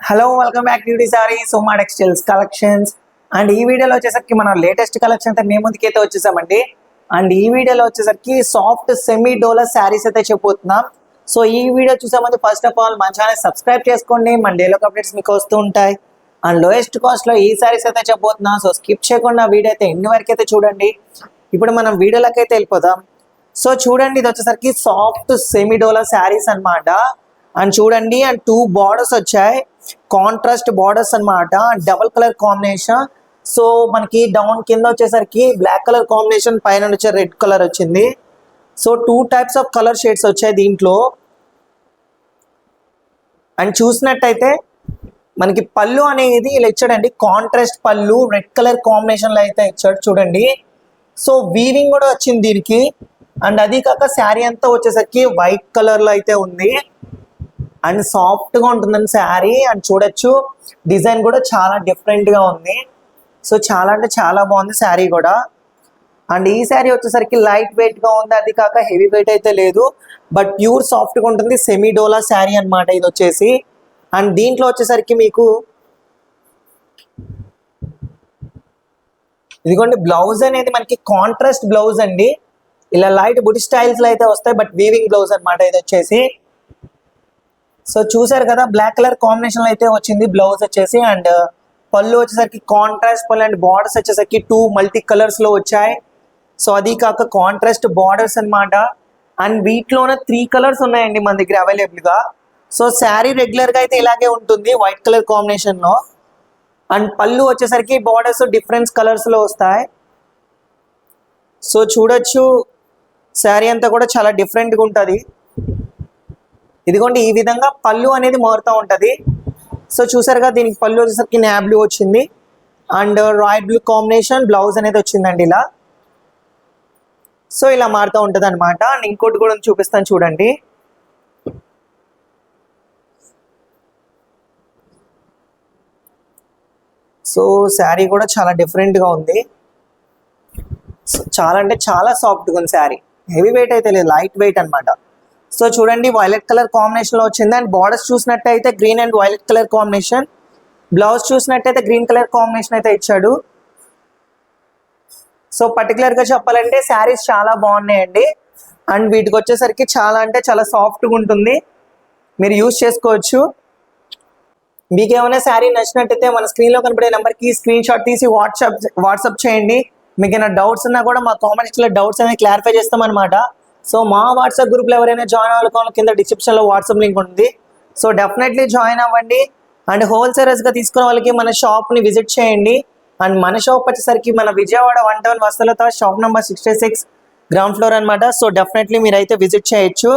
Hello welcome back to sari Soma textiles collections. And ఈ వీడియోలో వచ్చేసరికి మనం లేటెస్ట్ కలెక్షన్ అయితే మీ ముందుకైతే వచ్చేసామండి. అండ్ ఈ వీడియోలో వచ్చేసరికి సాఫ్ట్ సెమీ డోలా శారీస్ అయితే చెప్పబోతున్నాం. సో ఈ వీడియో చూసే ముందు ఫస్ట్ ఆఫ్ ఆల్ మన ఛానల్ సబ్స్క్రైబ్ చేసుకోండి, మన డైలీ అప్డేట్స్ మీకు వస్తూ ఉంటాయి. అండ్ లోయెస్ట్ కాస్ట్ లో ఈ శారీస్ అయితే చెప్పబోతున్నాం. సో స్కిప్ చేయకుండా వీడియో అయితే ఎన్ని వరకు అయితే చూడండి. ఇప్పుడు మనం వీడియోలోకి అయితే వెళ్ళిపోదాం. సో చూడండి, ఇది వచ్చేసరికి సాఫ్ట్ సెమీ డోలా శారీస్ అనమాట. అండ్ చూడండి, అండ్ 2 బార్డర్స్ వచ్చాయి, కాంట్రాస్ట్ బార్డర్స్ అనమాట, డబుల్ కలర్ కాంబినేషన్. సో మనకి డౌన్ కింద వచ్చేసరికి బ్లాక్ కలర్ కాంబినేషన్, పైన వచ్చే రెడ్ కలర్ వచ్చింది. So 2 types of colour shades వచ్చాయి దీంట్లో. అండ్ చూసినట్టయితే మనకి పళ్ళు అనేది ఇలా ఇచ్చాడండి, కాంట్రాస్ట్ పళ్ళు రెడ్ కలర్ కాంబినేషన్ లో అయితే ఇచ్చాడు చూడండి. సో వీవింగ్ కూడా వచ్చింది దీనికి. అండ్ అది కాక శారీ అంతా వచ్చేసరికి వైట్ కలర్ లో అయితే ఉంది. అండ్ సాఫ్ట్ గా ఉంటుందండి శారీ. అండ్ చూడొచ్చు డిజైన్ కూడా చాలా డిఫరెంట్ గా ఉంది. సో చాలా అంటే చాలా బాగుంది శారీ కూడా. అండ్ ఈ శారీ వచ్చేసరికి లైట్ వెయిట్ గా ఉంది, అది కాక హెవీ వెయిట్ అయితే లేదు, బట్ ప్యూర్ సాఫ్ట్ గా ఉంటుంది. సెమీ డోలా శారీ అనమాట ఇది వచ్చేసి. అండ్ దీంట్లో వచ్చేసరికి మీకు ఇదిగోండి బ్లౌజ్ అనేది మనకి కాంట్రాస్ట్ బ్లౌజ్ అండి. ఇలా లైట్ బుటి స్టైల్స్ లో అయితే వస్తాయి, బట్ వీవింగ్ బ్లౌజ్ అనమాట ఇది వచ్చేసి. సో చూసారు కదా, బ్లాక్ కలర్ కాంబినేషన్ లో అయితే వచ్చింది బ్లౌజ్ వచ్చేసి. అండ్ పళ్ళు వచ్చేసరికి కాంట్రాస్ట్ పళ్ళు, అండ్ బార్డర్స్ వచ్చేసరికి 2 మల్టీ కలర్స్ లో వచ్చాయి. సో అది కాక కాంట్రాస్ట్ బార్డర్స్ అనమాట. అండ్ వీటిలోనే 3 కలర్స్ ఉన్నాయండి మన దగ్గర అవైలబుల్ గా. సో శారీ రెగ్యులర్ గా అయితే ఇలాగే ఉంటుంది వైట్ కలర్ కాంబినేషన్ లో. అండ్ పళ్ళు వచ్చేసరికి బార్డర్స్ డిఫరెంట్ కలర్స్ లో వస్తాయి. సో చూడొచ్చు శారీ అంతా కూడా చాలా డిఫరెంట్ గా ఉంటుంది. ఇదిగోండి ఈ విధంగా పళ్ళు అనేది మారుతూ ఉంటుంది. సో చూసారుగా, దీనికి పళ్ళు వచ్చేసరికి నేవీ బ్లూ వచ్చింది, and royal blue combination blouse అనేది వచ్చిందండి ఇలా. సో ఇలా మారుతూ ఉంటుంది అనమాట. అండ్ ఇంకోటి కూడా చూపిస్తాను చూడండి. సో శారీ కూడా చాలా డిఫరెంట్గా ఉంది. చాలా అంటే చాలా సాఫ్ట్గా ఉంది శారీ. హెవీ వెయిట్ అయితే లేదు, లైట్ వెయిట్ అనమాట. సో చూడండి వైలెట్ కలర్ కాంబినేషన్ లో వచ్చింది. అండ్ బార్డర్స్ చూసినట్టయితే green and violet colour combination, blouse చూసినట్టయితే గ్రీన్ కలర్ కాంబినేషన్ అయితే ఇచ్చాడు. సో పర్టికులర్ గా చెప్పాలంటే శారీస్ చాలా బాగున్నాయండి. అండ్ వీటికి వచ్చేసరికి చాలా అంటే చాలా సాఫ్ట్గా ఉంటుంది, మీరు యూజ్ చేసుకోవచ్చు. మీకు ఏమైనా శారీ నచ్చినట్టయితే మన స్క్రీన్ లో కనపడే నెంబర్కి స్క్రీన్ షాట్ తీసి వాట్సాప్ చేయండి. మీకు ఏమైనా డౌట్స్ ఉన్నా కూడా మా కామెంట్స్ లో డౌట్స్ అనేది క్లారిఫై చేస్తాం అనమాట. సో మా వాట్సాప్ గ్రూప్లో ఎవరైనా జాయిన్ అవ్వాలనుకోవాలి, కింద డిస్క్రిప్షన్లో వాట్సాప్ లింక్ ఉంటుంది. సో డెఫినెట్లీ జాయిన్ అవ్వండి. అండ్ హోల్సేలర్స్గా తీసుకునే వాళ్ళకి మన షాప్ని విజిట్ చేయండి. అండ్ మన షాప్ వచ్చేసరికి మన విజయవాడ 1 వస్తువులతో షాప్ నెంబర్ 66 గ్రౌండ్ ఫ్లోర్ అనమాట. సో డెఫినెట్లీ మీరైతే విజిట్ చేయొచ్చు.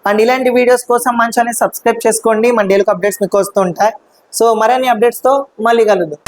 అండ్ ఇలాంటి వీడియోస్ కోసం మన ఛానల్ సబ్స్క్రైబ్ చేసుకోండి, మన డైలీ అప్డేట్స్ మీకు వస్తూ ఉంటాయి. సో మరిన్ని అప్డేట్స్తో మళ్ళీ కలుద్దాం.